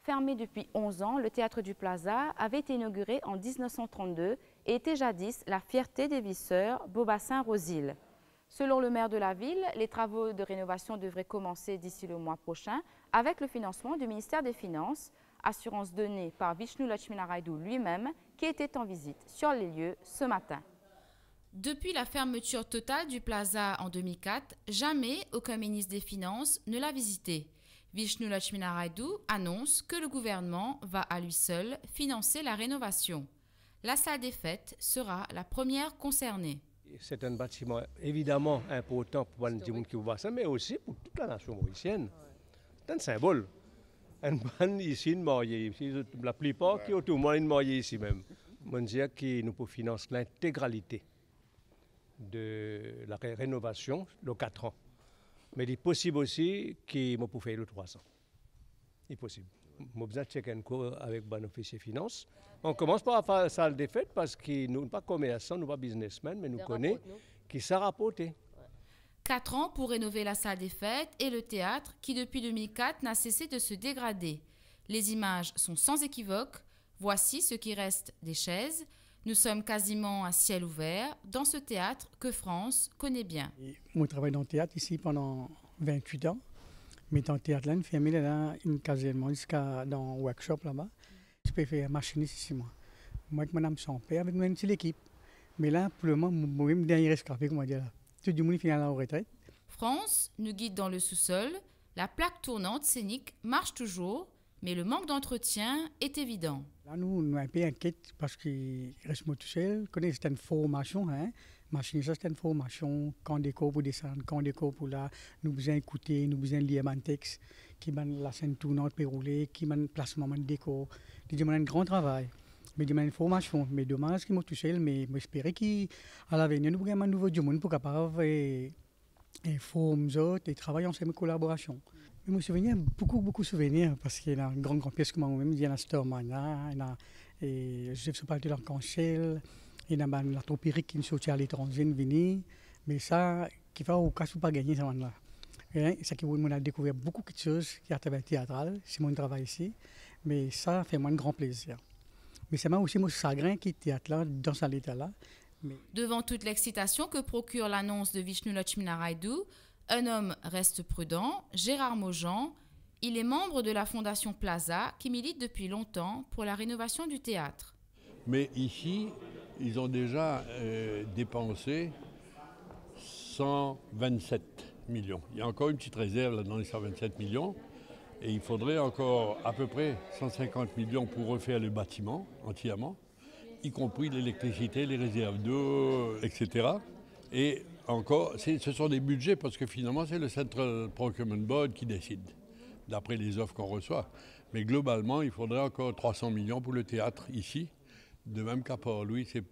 Fermé depuis 11 ans, le théâtre du Plaza avait été inauguré en 1932 et était jadis la fierté des visseurs Beaubassin-Rosil. Selon le maire de la ville, les travaux de rénovation devraient commencer d'ici le mois prochain avec le financement du ministère des Finances, assurance donnée par Vishnu Lakshminarayalu lui-même qui était en visite sur les lieux ce matin. Depuis la fermeture totale du Plaza en 2004, jamais aucun ministre des Finances ne l'a visité. Vishnu Lakshminarayalu annonce que le gouvernement va à lui seul financer la rénovation. La salle des fêtes sera la première concernée. C'est un bâtiment évidemment important pour les gens qui voient ça, mais aussi pour toute la nation mauricienne. C'est un symbole. Un ban ici, marié ici, la plupart qui ont tout le monde marié ici même. On dit que nous pouvons financer l'intégralité de la rénovation de 4 ans. Mais il est possible aussi que nous pouvons faire le 300. Il est possible. Nous avons besoin de checker un cours avec le officier finance. On commence par faire la salle des fêtes parce que nous ne sommes pas commerçants, nous ne sommes pas businessmen, mais nous connaissons qui ça rapporte. 4 ans pour rénover la salle des fêtes et le théâtre qui depuis 2004 n'a cessé de se dégrader. Les images sont sans équivoque. Voici ce qui reste des chaises. Nous sommes quasiment à ciel ouvert dans ce théâtre que France connaît bien. Moi, je travaille dans le théâtre ici pendant 28 ans. Mais dans le théâtre, là, une famille, là, une caserne jusqu'à dans le workshop là-bas. Je peux faire machiniste ici, moi. Moi, avec madame son père, avec une petite équipe. Mais là, pour le moment, moi-même, dernier rescapé, comment dire là. Tout le monde finit à la retraite. France nous guide dans le sous-sol. La plaque tournante scénique marche toujours, mais le manque d'entretien est évident. Là, nous sommes un peu inquiets parce qu'il reste tout seul. C'est une formation, hein. Machiniste, c'est une formation. Quand des cours pour descendre, quand des cours pour là, nous besoin écouter, nous besoin lire un texte, qui m'a la scène tournante pour rouler, qui m'a le placement de décor. C'est un grand travail. Mais il y a une formation. Mais dommage qu'ils m'ont tout seul, mais j'espère qu'à l'avenir, nous avons un nouveau monde pour capable et former autres et travailler ensemble en collaboration. Je me souviens beaucoup de souvenirs parce qu'il y a une grande pièce que moi-même, il y a la Stormana, il y a Joseph Sopalti l'Arc-en-Ciel, il y a la Tropérique qui nous sortit à l'étranger, venir. Mais ça, qui fait au cas où pas gagner ça là. Ça qui m'a découvert beaucoup de choses qui à travers le théâtral, c'est mon travail ici. Mais ça fait moi un grand plaisir. Mais c'est moi aussi mon chagrin qui est théâtre là, dans cet état-là. Devant toute l'excitation que procure l'annonce de Vishnu Lakshminarayalu, un homme reste prudent, Gérard Maujean. Il est membre de la Fondation Plaza qui milite depuis longtemps pour la rénovation du théâtre. Mais ici, ils ont déjà dépensé 127 millions. Il y a encore une petite réserve là dans les 127 millions. Et il faudrait encore à peu près 150 millions pour refaire le bâtiment entièrement, y compris l'électricité, les réserves d'eau, etc. Et encore, ce sont des budgets parce que finalement, c'est le Central Procurement Board qui décide, d'après les offres qu'on reçoit. Mais globalement, il faudrait encore 300 millions pour le théâtre ici. De même qu'à Port-Louis, c'est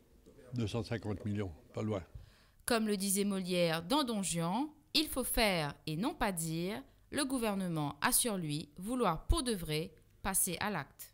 250 millions, pas loin. Comme le disait Molière dans Don Juan, il faut faire et non pas dire. Le gouvernement a sur lui vouloir pour de vrai passer à l'acte.